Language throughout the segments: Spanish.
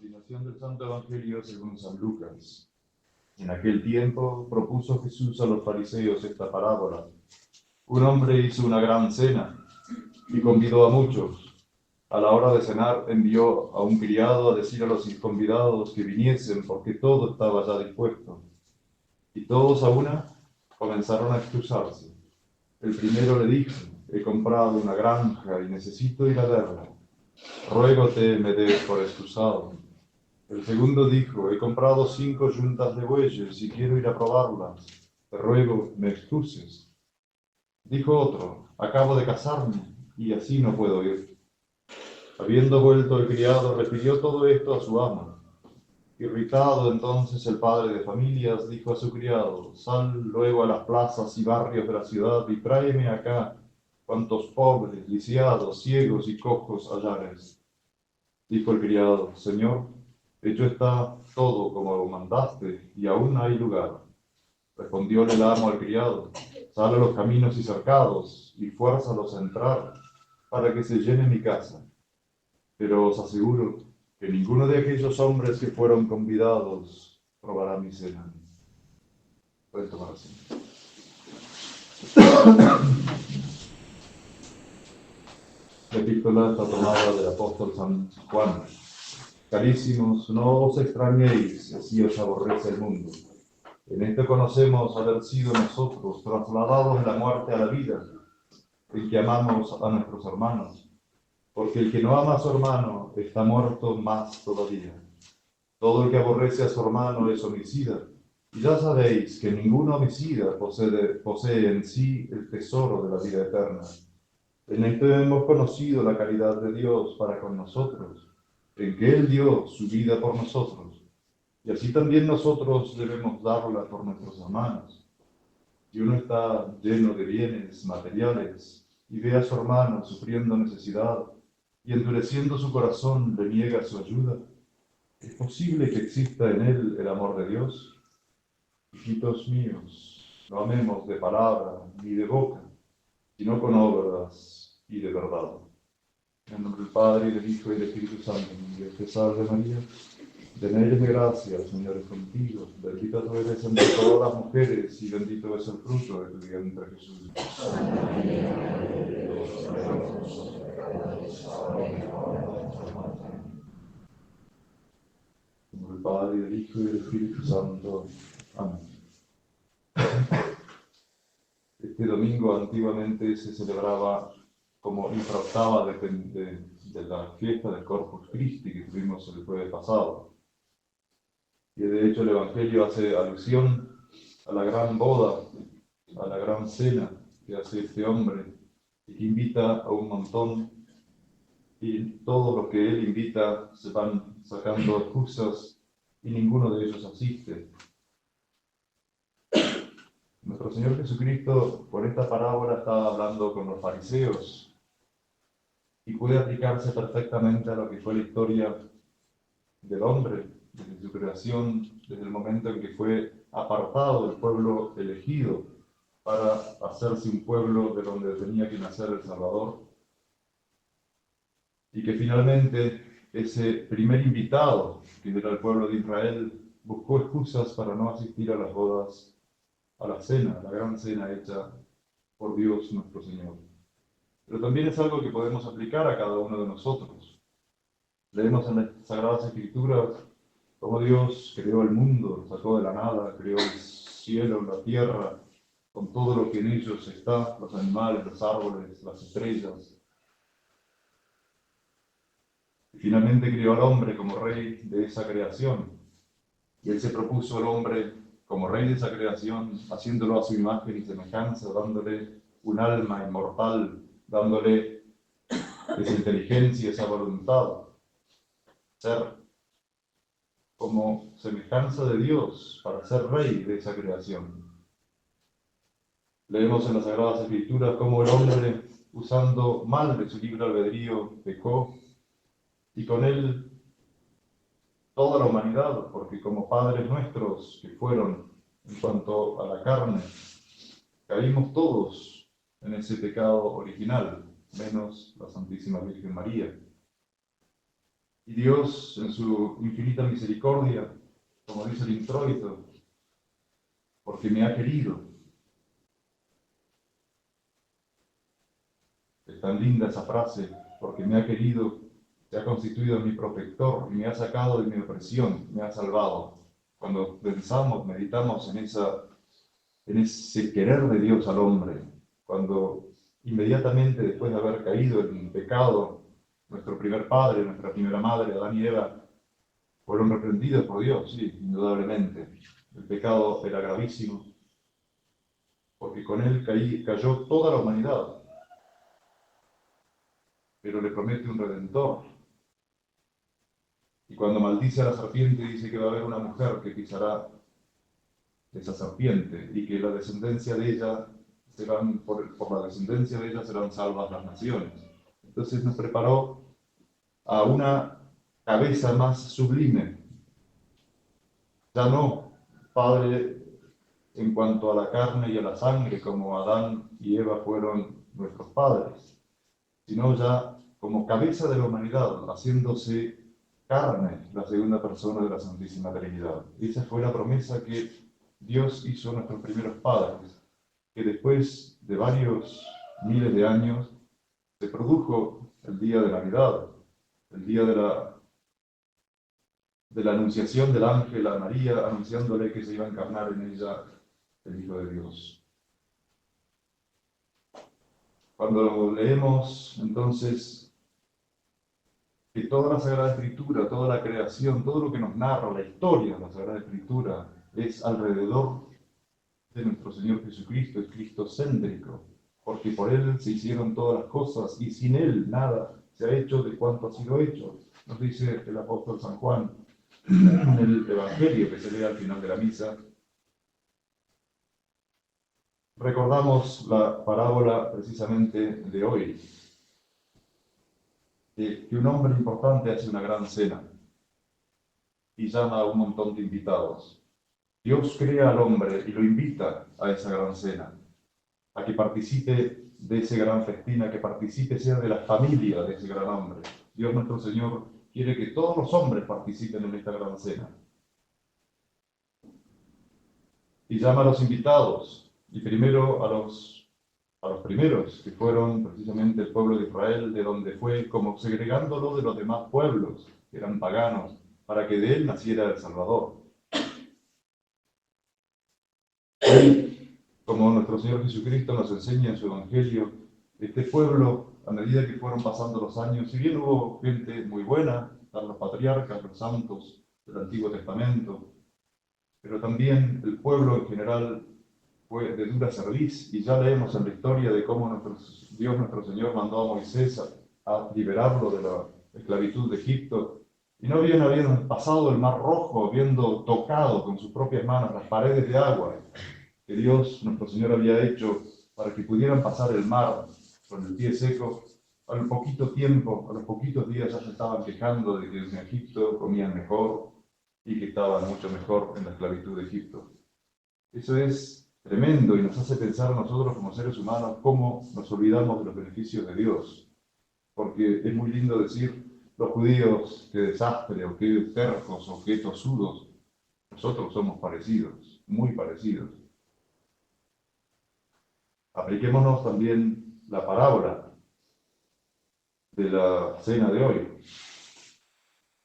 Continuación del Santo Evangelio según San Lucas. En aquel tiempo propuso Jesús a los fariseos esta parábola. Un hombre hizo una gran cena y convidó a muchos. A la hora de cenar envió a un criado a decir a los convidados que viniesen porque todo estaba ya dispuesto. Y todos a una comenzaron a excusarse. El primero le dijo: he comprado una granja y necesito ir a verla. Ruégote me des por excusado. El segundo dijo: he comprado 5 yuntas de bueyes y quiero ir a probarlas. Te ruego me excuses. Dijo otro: acabo de casarme y así no puedo ir. Habiendo vuelto el criado, refirió todo esto a su amo. Irritado entonces el padre de familias dijo a su criado: sal luego a las plazas y barrios de la ciudad y tráeme acá cuantos pobres, lisiados, ciegos y cojos hallares. Dijo el criado: Señor, hecho está todo como lo mandaste, y aún hay lugar. Respondióle el amo al criado: sal a los caminos y cercados, y fuérzalos a entrar, para que se llene mi casa. Pero os aseguro que ninguno de aquellos hombres que fueron convidados probará mi cena. Pueden tomar asiento. La epístola está tomada del apóstol San Juan. Carísimos, no os extrañéis si os aborrece el mundo. En esto conocemos haber sido nosotros trasladados de la muerte a la vida, en que amamos a nuestros hermanos, porque el que no ama a su hermano está muerto más todavía. Todo el que aborrece a su hermano es homicida, y ya sabéis que ningún homicida posee en sí el tesoro de la vida eterna. En esto hemos conocido la caridad de Dios para con nosotros, en que Él dio su vida por nosotros. Y así también nosotros debemos darla por nuestros hermanos. Si uno está lleno de bienes materiales y ve a su hermano sufriendo necesidad y endureciendo su corazón le niega su ayuda, ¿es posible que exista en él el amor de Dios? Hijitos míos, no amemos de palabra ni de boca, sino con obras y de verdad. En el nombre del Padre, y del Hijo, y del Espíritu Santo. Dios te salve María, llena eres de gracia, el Señor es contigo. Bendita tú eres entre todas las mujeres, y bendito es el fruto de tu vientre, Jesús. En el nombre del Padre, y del Hijo, y del Espíritu Santo. Amén. Este domingo antiguamente se celebraba como infraoctava de la fiesta del Corpus Christi que tuvimos el jueves pasado. Y de hecho el Evangelio hace alusión a la gran boda, a la gran cena que hace este hombre y que invita a un montón, y todos los que él invita se van sacando excusas y ninguno de ellos asiste. Nuestro Señor Jesucristo, por esta parábola, estaba hablando con los fariseos y puede aplicarse perfectamente a lo que fue la historia del hombre, desde su creación, desde el momento en que fue apartado del pueblo elegido para hacerse un pueblo de donde tenía que nacer el Salvador, y que finalmente ese primer invitado, que era el pueblo de Israel, buscó excusas para no asistir a las bodas, a la cena, a la gran cena hecha por Dios nuestro Señor. Pero también es algo que podemos aplicar a cada uno de nosotros. Leemos en las Sagradas Escrituras cómo Dios creó el mundo, lo sacó de la nada, creó el cielo, la tierra, con todo lo que en ellos está, los animales, los árboles, las estrellas. Y finalmente creó al hombre como rey de esa creación. Y Él se propuso al hombre como rey de esa creación, haciéndolo a su imagen y semejanza, dándole un alma inmortal, dándole esa inteligencia, esa voluntad, ser como semejanza de Dios para ser rey de esa creación. Leemos en las Sagradas Escrituras cómo el hombre, usando mal de su libre albedrío, pecó, y con él toda la humanidad, porque como padres nuestros que fueron en cuanto a la carne, caímos todos en ese pecado original, menos la Santísima Virgen María. Y Dios, en su infinita misericordia, como dice el introito, porque me ha querido. Es tan linda esa frase, porque me ha querido, se ha constituido en mi protector y me ha sacado de mi opresión, me ha salvado. Cuando pensamos, meditamos en ese querer de Dios al hombre, cuando inmediatamente después de haber caído en pecado, nuestro primer padre, nuestra primera madre, Adán y Eva, fueron reprendidos por Dios, sí, indudablemente. El pecado era gravísimo, porque con él cayó toda la humanidad, pero le promete un redentor. Y cuando maldice a la serpiente, dice que va a haber una mujer que pisará esa serpiente y que la descendencia de ella por la descendencia de ella serán salvas las naciones. Entonces nos preparó a una cabeza más sublime. Ya no Padre en cuanto a la carne y a la sangre, como Adán y Eva fueron nuestros padres, sino ya como cabeza de la humanidad, haciéndose carne, la segunda persona de la Santísima Trinidad. Esa fue la promesa que Dios hizo a nuestros primeros padres, que después de varios miles de años se produjo el día de Navidad, el día de la anunciación del ángel a María, anunciándole que se iba a encarnar en ella el Hijo de Dios. Cuando leemos entonces que toda la Sagrada Escritura, toda la creación, todo lo que nos narra la historia de la Sagrada Escritura es alrededor de nuestro Señor Jesucristo, es cristocéntrico, porque por Él se hicieron todas las cosas y sin Él nada se ha hecho de cuanto ha sido hecho. Nos dice el apóstol San Juan en el Evangelio que se lee al final de la misa. Recordamos la parábola precisamente de hoy, que un hombre importante hace una gran cena y llama a un montón de invitados. Dios crea al hombre y lo invita a esa gran cena, a que participe de ese gran festín, a que participe, sea de la familia de ese gran hombre. Dios nuestro Señor quiere que todos los hombres participen en esta gran cena. Y llama a los invitados, y primero a los primeros, que fueron precisamente el pueblo de Israel, de donde fue, como segregándolo de los demás pueblos, que eran paganos, para que de él naciera el Salvador. Y, como nuestro Señor Jesucristo nos enseña en su Evangelio, este pueblo, a medida que fueron pasando los años, si bien hubo gente muy buena, los patriarcas, los santos del Antiguo Testamento, pero también el pueblo en general fue de dura cerviz, y ya leemos en la historia de cómo Dios nuestro Señor mandó a Moisés a liberarlo de la esclavitud de Egipto, y no bien habían pasado el Mar Rojo, habiendo tocado con sus propias manos las paredes de agua que Dios nuestro Señor había hecho para que pudieran pasar el mar con el pie seco, al poquito tiempo, a los poquitos días ya se estaban quejando de que en Egipto comían mejor y que estaban mucho mejor en la esclavitud de Egipto. Eso es tremendo y nos hace pensar a nosotros como seres humanos cómo nos olvidamos de los beneficios de Dios. Porque es muy lindo decir, los judíos, qué desastre, o qué tercos, o qué tosudos. Nosotros somos parecidos, muy parecidos. Apliquémonos también la parábola de la cena de hoy.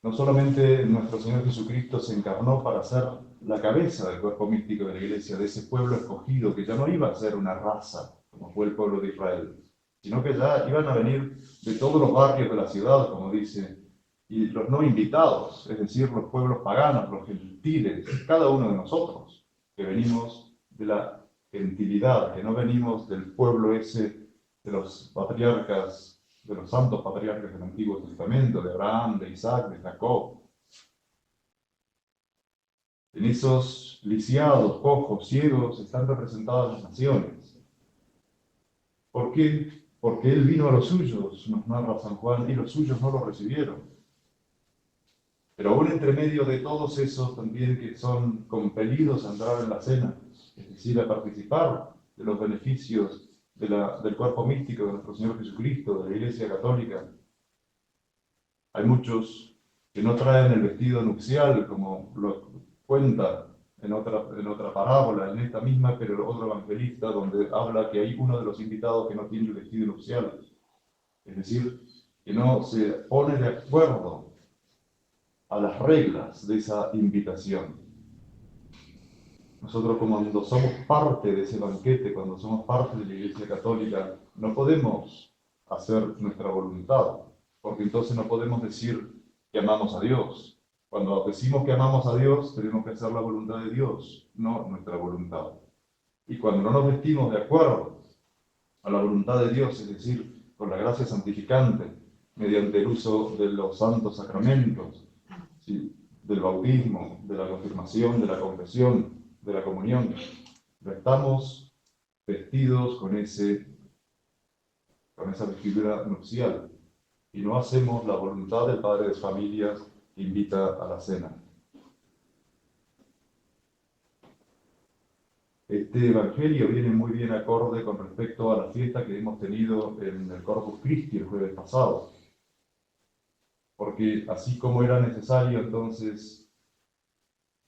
No solamente nuestro Señor Jesucristo se encarnó para ser la cabeza del cuerpo místico de la Iglesia, de ese pueblo escogido, que ya no iba a ser una raza, como fue el pueblo de Israel, sino que ya iban a venir de todos los barrios de la ciudad, como dice, y los no invitados, es decir, los pueblos paganos, los gentiles, cada uno de nosotros, que venimos de la gentilidad, que no venimos del pueblo ese de los patriarcas, de los santos patriarcas del Antiguo Testamento, de Abraham, de Isaac, de Jacob. En esos lisiados, cojos, ciegos, están representadas las naciones. ¿Por qué? Porque Él vino a los suyos, nos narra San Juan, y los suyos no lo recibieron. Pero aún entre medio de todos esos también que son compelidos a entrar en la cena, es decir, a participar de los beneficios del cuerpo místico de nuestro Señor Jesucristo, de la Iglesia Católica, hay muchos que no traen el vestido nupcial, como lo cuenta en otra parábola, en esta misma, pero otro evangelista, donde habla que hay uno de los invitados que no tiene el vestido nupcial. Es decir, que no se pone de acuerdo a las reglas de esa invitación. Nosotros, cuando somos parte de ese banquete, cuando somos parte de la Iglesia Católica, no podemos hacer nuestra voluntad, porque entonces no podemos decir que amamos a Dios. Cuando decimos que amamos a Dios, tenemos que hacer la voluntad de Dios, no nuestra voluntad. Y cuando no nos vestimos de acuerdo a la voluntad de Dios, es decir, con la gracia santificante, mediante el uso de los santos sacramentos, ¿sí?, del bautismo, de la confirmación, de la confesión, de la comunión, no estamos vestidos con esa vestidura nupcial y no hacemos la voluntad del padre de familias que invita a la cena. Este evangelio viene muy bien acorde con respecto a la fiesta que hemos tenido en el Corpus Christi el jueves pasado, porque así como era necesario entonces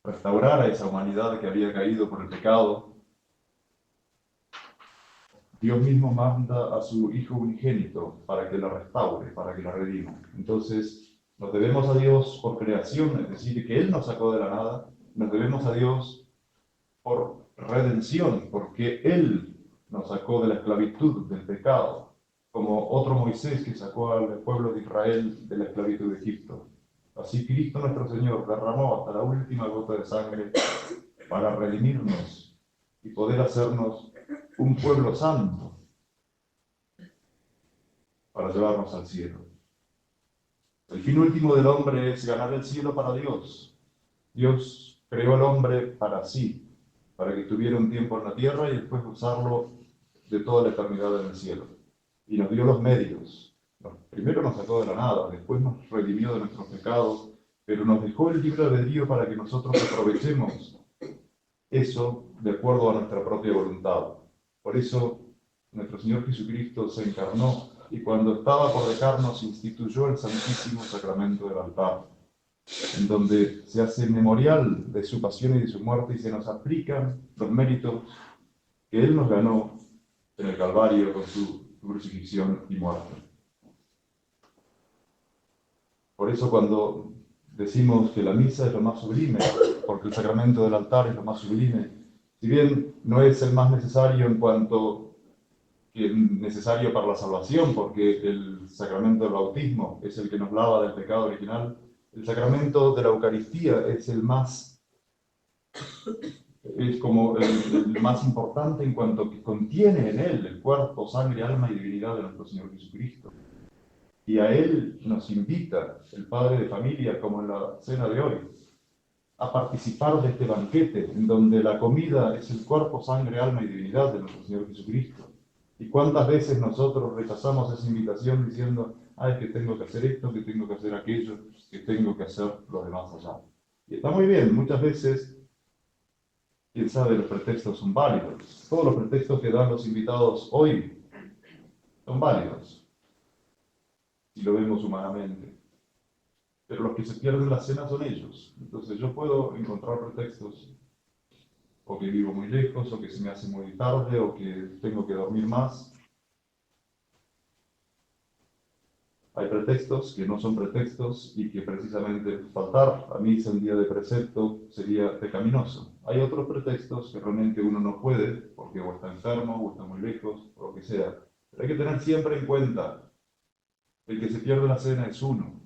restaurar a esa humanidad que había caído por el pecado, Dios mismo manda a su Hijo unigénito para que la restaure, para que la redima. Entonces, nos debemos a Dios por creación, es decir, que Él nos sacó de la nada, nos debemos a Dios por redención, porque Él nos sacó de la esclavitud, del pecado, como otro Moisés que sacó al pueblo de Israel de la esclavitud de Egipto. Así Cristo nuestro Señor derramó hasta la última gota de sangre para redimirnos y poder hacernos un pueblo santo, para llevarnos al cielo. El fin último del hombre es ganar el cielo para Dios. Dios creó al hombre para sí, para que tuviera un tiempo en la tierra y después usarlo de toda la eternidad en el cielo. Y nos dio los medios. Primero nos sacó de la nada, después nos redimió de nuestros pecados, pero nos dejó el libre albedrío para que nosotros aprovechemos eso de acuerdo a nuestra propia voluntad. Por eso nuestro Señor Jesucristo se encarnó y cuando estaba por dejarnos instituyó el Santísimo Sacramento del altar, en donde se hace memorial de su pasión y de su muerte y se nos aplican los méritos que Él nos ganó en el Calvario con su crucifixión y muerte. Por eso cuando decimos que la misa es lo más sublime, porque el sacramento del altar es lo más sublime, si bien no es el más necesario en cuanto que es necesario para la salvación, porque el sacramento del bautismo es el que nos lava del pecado original, el sacramento de la Eucaristía es como el más importante en cuanto que contiene en él el cuerpo, sangre, alma y divinidad de nuestro Señor Jesucristo. Y a Él nos invita el padre de familia, como en la cena de hoy, a participar de este banquete, en donde la comida es el cuerpo, sangre, alma y divinidad de nuestro Señor Jesucristo. ¿Y cuántas veces nosotros rechazamos esa invitación diciendo, ay, que tengo que hacer esto, que tengo que hacer aquello, que tengo que hacer lo demás allá? Y está muy bien, muchas veces, quién sabe, los pretextos son válidos. Todos los pretextos que dan los invitados hoy son válidos, si lo vemos humanamente. Pero los que se pierden la cena son ellos. Entonces yo puedo encontrar pretextos, o que vivo muy lejos, o que se me hace muy tarde, o que tengo que dormir más. Hay pretextos que no son pretextos y que precisamente faltar a misa en día de precepto sería pecaminoso. Hay otros pretextos que realmente uno no puede, porque o está enfermo, o está muy lejos, o lo que sea. Pero hay que tener siempre en cuenta, el que se pierde la cena es uno.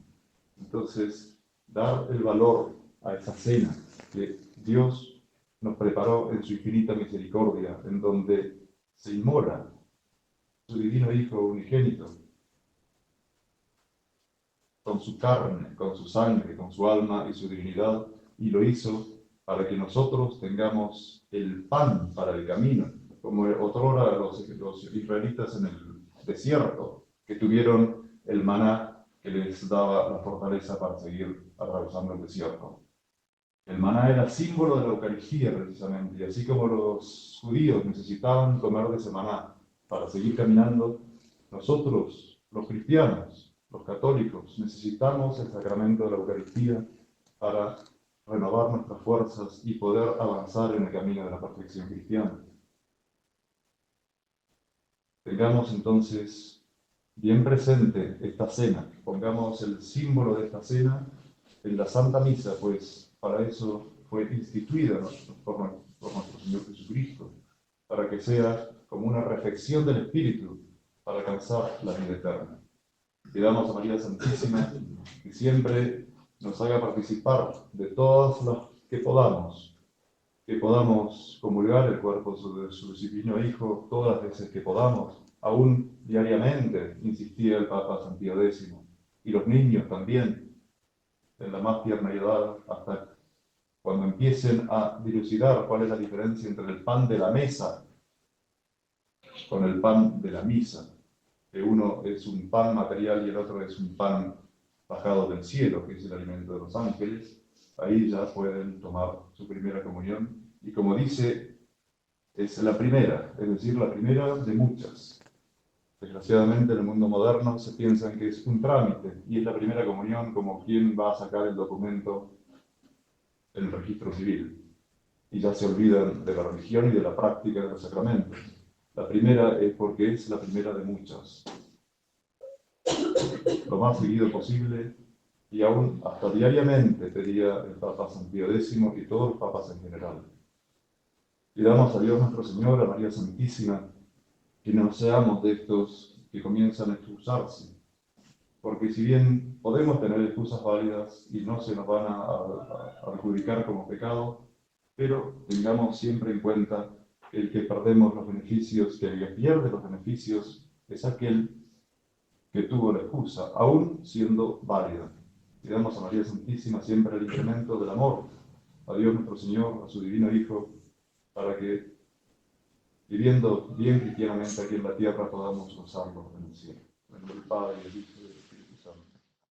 Entonces, dar el valor a esa cena que Dios nos preparó en su infinita misericordia, en donde se inmola su divino Hijo unigénito, con su carne, con su sangre, con su alma y su divinidad, y lo hizo para que nosotros tengamos el pan para el camino, como otrora los israelitas en el desierto, que tuvieron el maná que les daba la fortaleza para seguir atravesando el desierto. El maná era símbolo de la Eucaristía, precisamente, y así como los judíos necesitaban comer de ese maná para seguir caminando, nosotros, los cristianos, los católicos, necesitamos el sacramento de la Eucaristía para renovar nuestras fuerzas y poder avanzar en el camino de la perfección cristiana. Tengamos entonces bien presente esta cena, pongamos el símbolo de esta cena en la Santa Misa, pues para eso fue instituida por nuestro Señor Jesucristo, para que sea como una reflexión del Espíritu para alcanzar la vida eterna. Pidamos a María Santísima que siempre nos haga participar de todas las que podamos comulgar el cuerpo de su divino Hijo todas las veces que podamos, aún diariamente, insistía el Papa San Pío X, y los niños también, en la más tierna edad, hasta cuando empiecen a dilucidar cuál es la diferencia entre el pan de la mesa con el pan de la misa, que uno es un pan material y el otro es un pan bajado del cielo, que es el alimento de los ángeles. Ahí ya pueden tomar su primera comunión. Y como dice, es la primera, es decir, la primera de muchas. Desgraciadamente en el mundo moderno se piensa que es un trámite y es la primera comunión como quien va a sacar el documento en el registro civil. Y ya se olvidan de la religión y de la práctica de los sacramentos. La primera es porque es la primera de muchas. Lo más seguido posible y aún hasta diariamente pedía el Papa San Pío X y todos los papas en general. Pidamos a Dios nuestro Señor, a María Santísima, que no seamos de estos que comienzan a excusarse, porque si bien podemos tener excusas válidas y no se nos van a adjudicar como pecado, pero tengamos siempre en cuenta que el que perdemos los beneficios, que el que pierde los beneficios es aquel que tuvo la excusa, aún siendo válida. Pidamos a María Santísima siempre el incremento del amor, a Dios nuestro Señor, a su divino Hijo, para que, viviendo bien cristianamente aquí en la tierra, podamos gozarlo en el cielo. En el nombre del Padre, y del Hijo y del Espíritu.